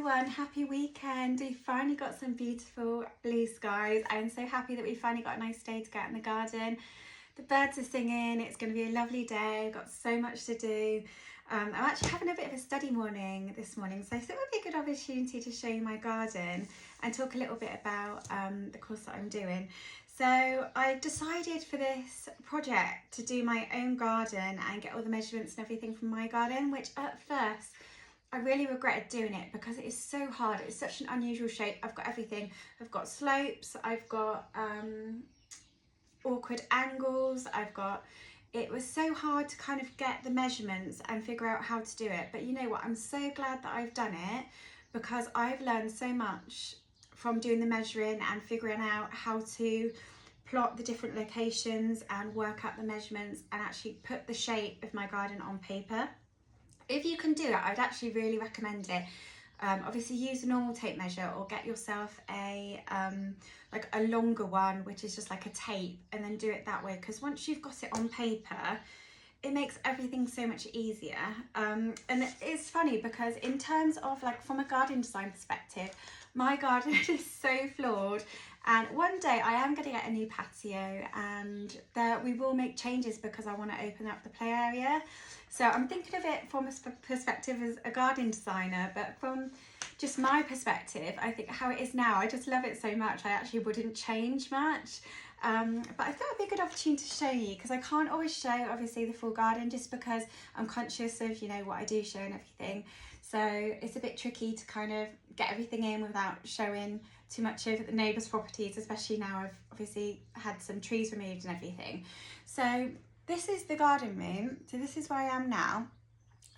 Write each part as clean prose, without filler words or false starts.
everyone, happy weekend. We finally got some beautiful blue skies. I am so happy that we finally got a nice day to get in the garden. The birds are singing, it's going to be a lovely day. I've got so much to do. I'm actually having a bit of a study morning this morning, so I thought it would be a good opportunity to show you my garden and talk a little bit about the course that I'm doing. So I decided for this project to do my own garden and get all the measurements and everything from my garden, which at first I really regretted doing it because it is so hard. It's such an unusual shape. I've got everything. I've got slopes, I've got awkward angles, it was so hard to kind of get the measurements and figure out how to do it. But you know what, I'm so glad that I've done it because I've learned so much from doing the measuring and figuring out how to plot the different locations and work out the measurements and actually put the shape of my garden on paper. If you can do it, I'd actually really recommend it. Obviously use a normal tape measure or get yourself a like a longer one, which is just like a tape, and then do it that way, because once you've got it on paper it makes everything so much easier. And it's funny because in terms of like from a garden design perspective, my garden is so flawed, and one day I am going to get a new patio and we will make changes because I want to open up the play area. So I'm thinking of it from a perspective as a garden designer, but from just my perspective, I think how it is now, I just love it so much, I actually wouldn't change much. But I thought it'd be a good opportunity to show you because I can't always show obviously the full garden just because I'm conscious of, you know, what I do show and everything. So it's a bit tricky to kind of get everything in without showing too much of the neighbours' properties, especially now I've obviously had some trees removed and everything. So this is the garden room. So this is where I am now.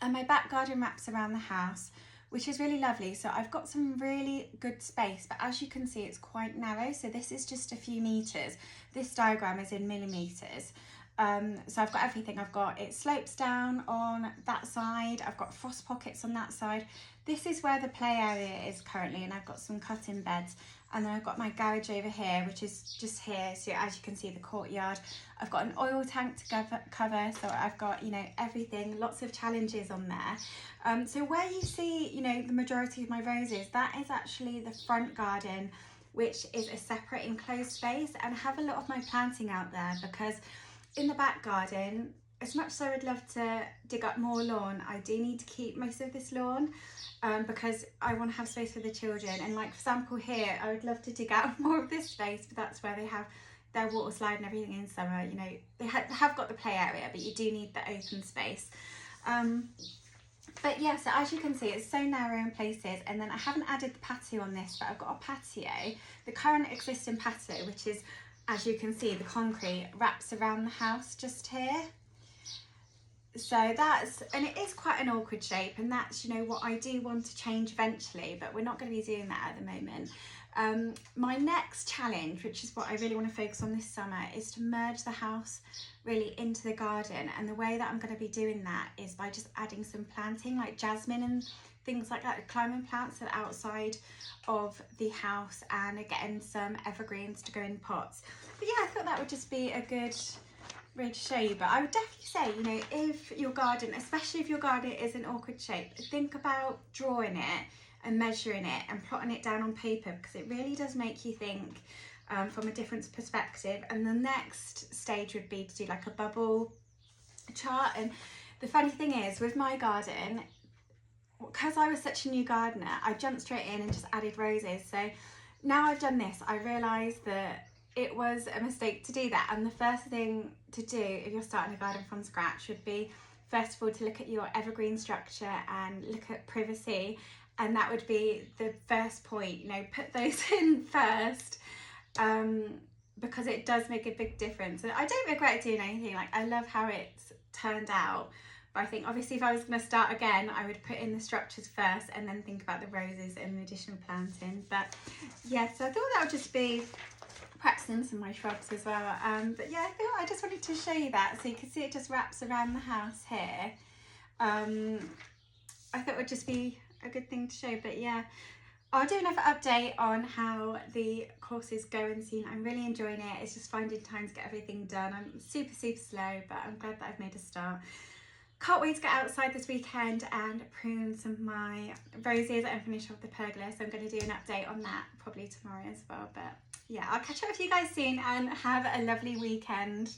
And my back garden wraps around the house, which is really lovely. So I've got some really good space, but as you can see, it's quite narrow. So this is just a few meters. This diagram is in millimeters. So I've got everything. It slopes down on that side. I've got frost pockets on that side. This is where the play area is currently, and I've got some cut-in beds. And then I've got my garage over here, which is just here. So as you can see, the courtyard. I've got an oil tank to cover. So I've got, you know, everything, lots of challenges on there. So where you see, you know, the majority of my roses, that is actually the front garden, which is a separate enclosed space. And I have a lot of my planting out there because in the back garden, as much as I would love to dig up more lawn, I do need to keep most of this lawn because I want to have space for the children. And like for example here, I would love to dig out more of this space, but that's where they have their water slide and everything in summer. You know, they have got the play area, but you do need the open space. But yeah, so as you can see, it's so narrow in places. And then I haven't added the patio on this, but I've got a patio, the current existing patio, which is, as you can see, the concrete wraps around the house just here. So and it is quite an awkward shape, and that's, you know, what I do want to change eventually, but we're not going to be doing that at the moment. My next challenge, which is what I really want to focus on this summer, is to merge the house really into the garden. And the way that I'm going to be doing that is by just adding some planting like jasmine and things like that, climbing plants that are outside of the house, and getting some evergreens to go in pots. But yeah, I thought that would just be a good way to show you. But I would definitely say, you know, if your garden, especially if your garden is an awkward shape, think about drawing it and measuring it and plotting it down on paper, because it really does make you think from a different perspective. And the next stage would be to do like a bubble chart. And the funny thing is with my garden, because I was such a new gardener, I jumped straight in and just added roses. So now I've done this, I realised that it was a mistake to do that. And the first thing to do if you're starting a garden from scratch would be, first of all, to look at your evergreen structure and look at privacy. And that would be the first point, you know, put those in first, because it does make a big difference. And I don't regret doing anything. Like, I love how it's turned out. But I think obviously if I was going to start again, I would put in the structures first and then think about the roses and the additional planting. But yeah, so I thought that would just be practicing some of my shrubs as well. But yeah, I just wanted to show you that so you can see it just wraps around the house here. I thought it would just be a good thing to show. But yeah, I'll do another update on how the course is going soon. I'm really enjoying it. It's just finding time to get everything done. I'm super slow, but I'm glad that I've made a start. can't wait to get outside this weekend and prune some of my roses and finish off the pergola. So I'm going to do an update on that probably tomorrow as well. But yeah, I'll catch up with you guys soon and have a lovely weekend.